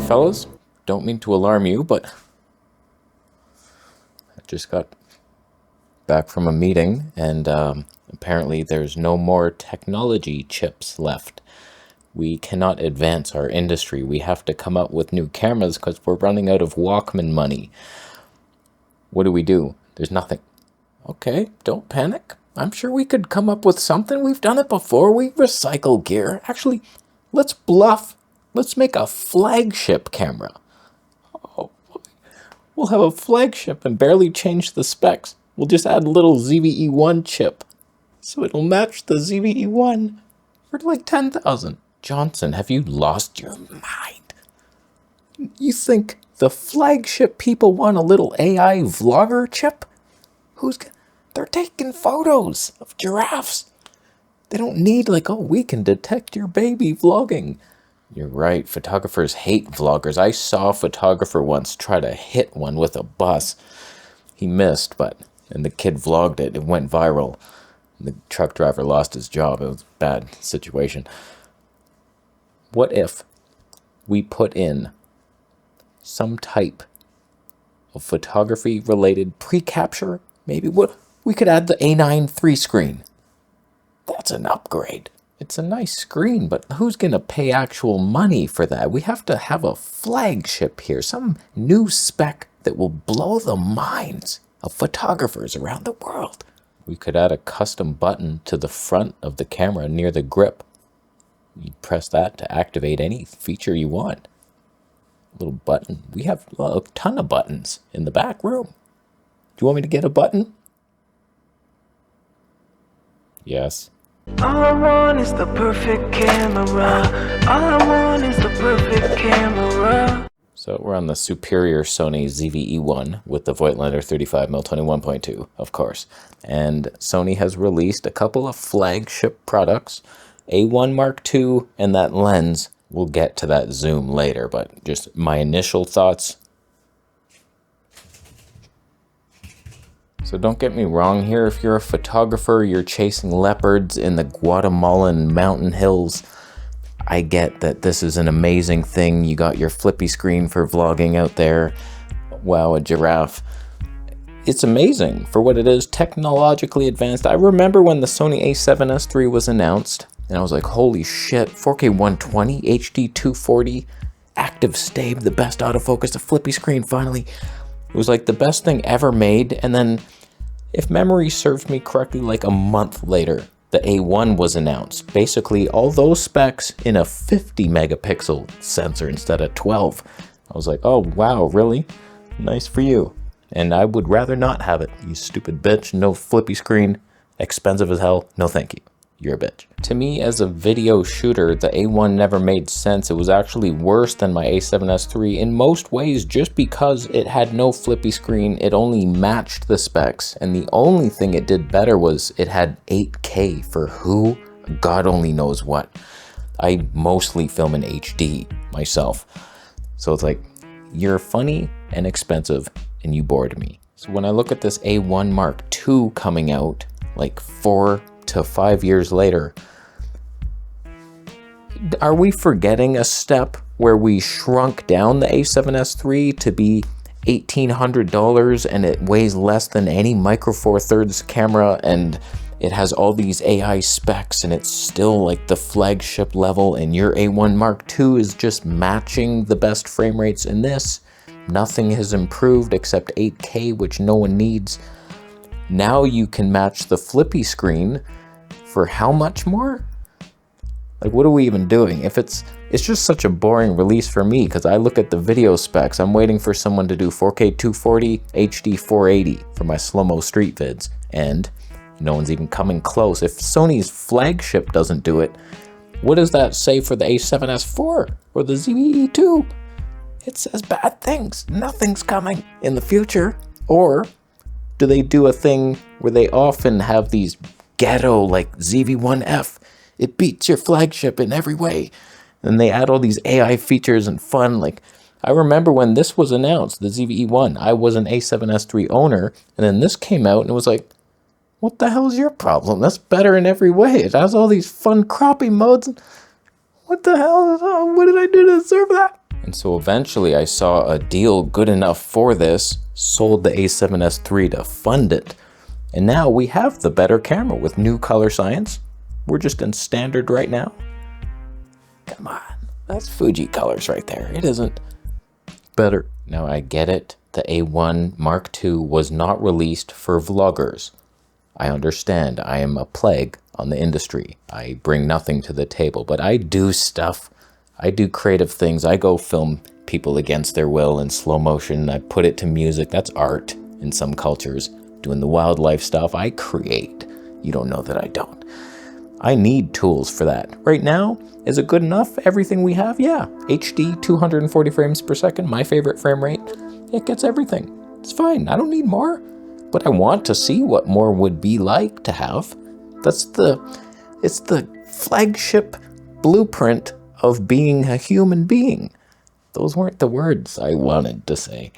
fellas, don't mean to alarm you, but I just got back from a meeting, and apparently there's no more technology chips left. We cannot advance our industry. We have to come up with new cameras because we're running out of Walkman money. What do? There's nothing. Okay, don't panic. I'm sure we could come up with something. We've done it before. We recycle gear. Actually, let's bluff. Let's make a flagship camera. Oh, boy. We'll have a flagship and barely change the specs. We'll just add a little ZVE1 chip. So it'll match the ZVE1 for like 10,000. Johnson, have you lost your mind? You think the flagship people want a little AI vlogger chip? They're taking photos of giraffes. They don't need like, oh, we can detect your baby vlogging. You're right, photographers hate vloggers. I saw a photographer once try to hit one with a bus. He missed, and the kid vlogged it. It went viral. The truck driver lost his job. It was a bad situation. What if we put in some type of photography-related pre-capture? Maybe we could add the A9 III screen. That's an upgrade. It's a nice screen, but who's going to pay actual money for that? We have to have a flagship here, some new spec that will blow the minds of photographers around the world. We could add a custom button to the front of the camera near the grip. You press that to activate any feature you want. A little button. We have a ton of buttons in the back room. Do you want me to get a button? Yes. All I want is the perfect camera. All I want is the perfect camera. So we're on the superior Sony ZVE1 with the Voigtlander 35mm 21.2, of course. And Sony has released a couple of flagship products, A1 Mark II and that lens. We'll get to that zoom later, but just my initial thoughts. So don't get me wrong here, if you're a photographer, you're chasing leopards in the Guatemalan mountain hills, I get that this is an amazing thing. You got your flippy screen for vlogging out there. Wow, a giraffe. It's amazing for what it is, technologically advanced. I remember when the Sony A7S III was announced, and I was like, holy shit, 4K 120, HD 240, active stave, the best autofocus, the flippy screen finally. It was like the best thing ever made, and then, if memory serves me correctly, like a month later, the A1 was announced. Basically, all those specs in a 50 megapixel sensor instead of 12. I was like, oh wow, really? Nice for you. And I would rather not have it, you stupid bitch. No flippy screen, expensive as hell, no thank you. You're a bitch. To me, as a video shooter, the A1 never made sense. It was actually worse than my A7S III in most ways just because it had no flippy screen. It only matched the specs, and the only thing it did better was it had 8K for who? God only knows what. I mostly film in HD myself. So it's like, you're funny and expensive, and you bored me. So when I look at this A1 Mark II coming out, like 4 to 5 years later, are we forgetting a step where we shrunk down the A7S III to be $1,800 and it weighs less than any Micro Four Thirds camera and it has all these AI specs and it's still like the flagship level, and your A1 Mark II is just matching the best frame rates in this? Nothing has improved except 8K, which no one needs. Now you can match the flippy screen for how much more? Like, what are we even doing? If it's just such a boring release for me, because I look at the video specs. I'm waiting for someone to do 4K 240, HD 480 for my slow-mo street vids, and no one's even coming close. If Sony's flagship doesn't do it, what does that say for the A7S IV or the ZVE2? It says bad things. Nothing's coming in the future. Or do they do a thing where they often have these ghetto, like ZV1F, it beats your flagship in every way, and they add all these AI features and fun? Like, I remember when this was announced, the ZVE1, I was an A7S III owner, and then this came out and it was like, what the hell is your problem? That's better in every way. It has all these fun cropping modes. What the hell? What did I do to deserve that? And so eventually I saw a deal good enough for this, sold the A7S III to fund it. And now we have the better camera with new color science. We're just in standard right now. Come on, that's Fuji colors right there. It isn't better. Now I get it. The A1 Mark II was not released for vloggers. I understand. I am a plague on the industry. I bring nothing to the table, but I do stuff. I do creative things. I go film people against their will in slow motion. I put it to music. That's art in some cultures. Doing the wildlife stuff, I create. You don't know that I don't. I need tools for that. Right now, is it good enough? Everything we have? Yeah. HD, 240 frames per second, my favorite frame rate. It gets everything. It's fine. I don't need more. But I want to see what more would be like to have. It's the flagship blueprint of being a human being. Those weren't the words I wanted to say.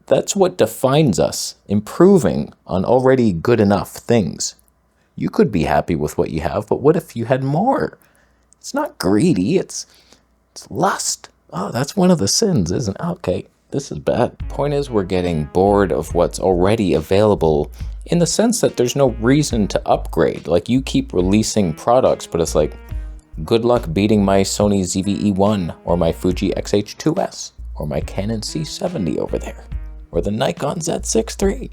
That's what defines us, improving on already good enough things. You could be happy with what you have, but what if you had more? It's not greedy, it's lust. Oh, that's one of the sins, isn't it? Okay, this is bad. Point is, we're getting bored of what's already available in the sense that there's no reason to upgrade. Like, you keep releasing products, but it's like, good luck beating my Sony ZVE1 or my Fuji X-H2S or my Canon C70 over there or the Nikon Z6 III.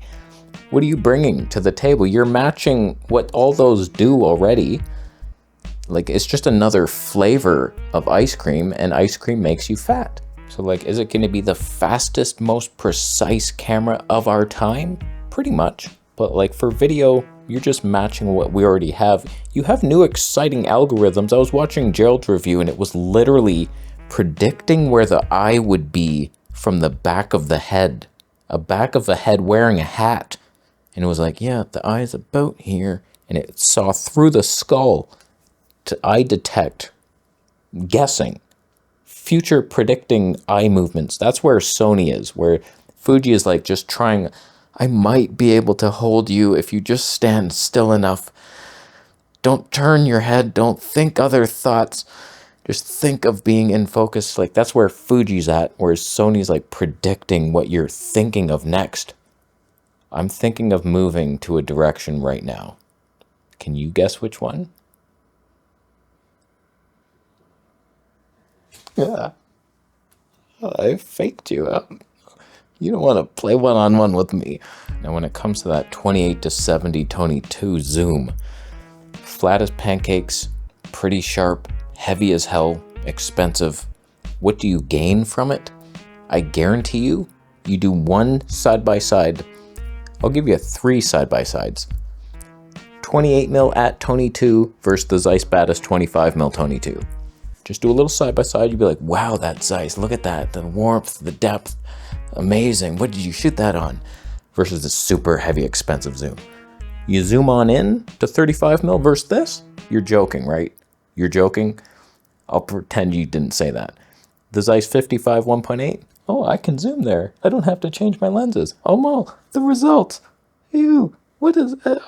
What are you bringing to the table? You're matching what all those do already. Like, it's just another flavor of ice cream, and ice cream makes you fat. So like, is it going to be the fastest, most precise camera of our time? Pretty much. But like for video, you're just matching what we already have. You have new exciting algorithms. I was watching Gerald's review and it was literally predicting where the eye would be from the back of the head. A back of the head wearing a hat. And it was like, yeah, the eye's about here. And it saw through the skull to eye detect, guessing, future predicting eye movements. That's where Sony is, where Fuji is like just trying, I might be able to hold you if you just stand still enough. Don't turn your head, don't think other thoughts. Just think of being in focus. Like, that's where Fuji's at, whereas Sony's like predicting what you're thinking of next. I'm thinking of moving to a direction right now. Can you guess which one? Yeah. I faked you out. You don't want to play one-on-one with me. Now, when it comes to that 28-70 Tony-2 zoom, flat as pancakes, pretty sharp, heavy as hell, expensive. What do you gain from it? I guarantee you, you do one side-by-side. I'll give you 3 side-by-sides. 28mm at Tony-2 versus the Zeiss Batis 25mm Tony-2. Just do a little side-by-side, you'd be like, wow, that Zeiss, look at that, the warmth, the depth, amazing. What did you shoot that on? Versus the super heavy, expensive zoom. You zoom on in to 35mm versus this? You're joking, right? You're joking? I'll pretend you didn't say that. The Zeiss 55 1.8? Oh, I can zoom there. I don't have to change my lenses. Oh, no, the results. Ew, what is that?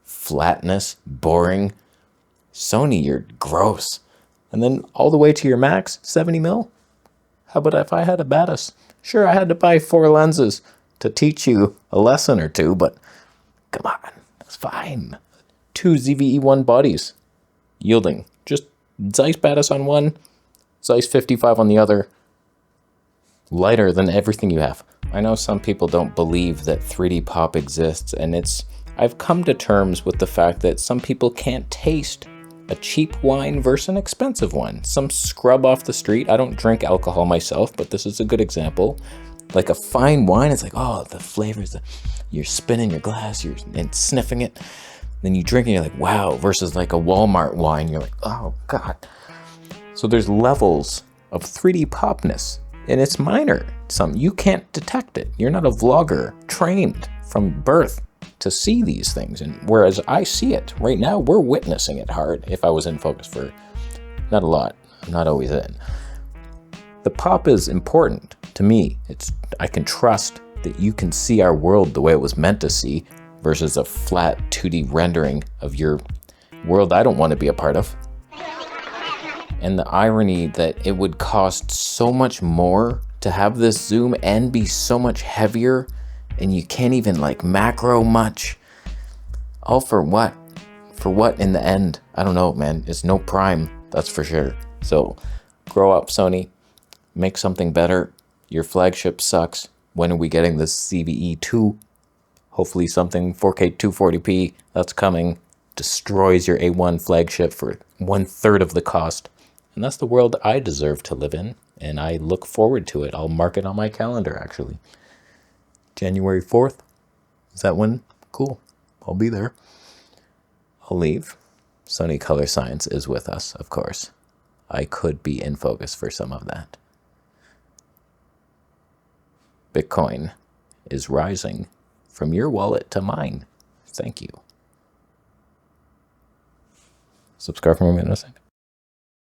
Flatness, boring. Sony, you're gross. And then all the way to your max, 70mm? How about if I had a Batis? Sure, I had to buy 4 lenses to teach you a lesson or 2, but come on, that's fine. 2 ZVE1 bodies, yielding just Zeiss Batis on one, Zeiss 55 on the other, lighter than everything you have. I know some people don't believe that 3D pop exists, and I've come to terms with the fact that some people can't taste a cheap wine versus an expensive one. Some scrub off the street. I don't drink alcohol myself, but this is a good example. Like a fine wine, it's like, oh, the flavors, you're spinning your glass, and sniffing it. Then you drink it, you're like, wow, versus like a Walmart wine, you're like, oh, God. So there's levels of 3D popness, and it's minor. You can't detect it. You're not a vlogger trained from birth to see these things, and whereas I see it right now, we're witnessing it hard. If I was in focus for not a lot, I'm not always in. The pop is important to me. I can trust that you can see our world the way it was meant to see versus a flat 2D rendering of your world I don't want to be a part of. And the irony that it would cost so much more to have this zoom and be so much heavier, and you can't even like macro much. All for what? For what in the end? I don't know, man. It's no prime, that's for sure. So grow up, Sony. Make something better. Your flagship sucks. When are we getting this ZVE2? Hopefully something 4K 240p. That's coming. Destroys your A1 flagship for 1/3 of the cost. And that's the world I deserve to live in. And I look forward to it. I'll mark it on my calendar, actually. January 4th. Is that when? Cool. I'll be there. I'll leave. Sony Color Science is with us, of course. I could be in focus for some of that. Bitcoin is rising from your wallet to mine. Thank you. Subscribe for more in a second.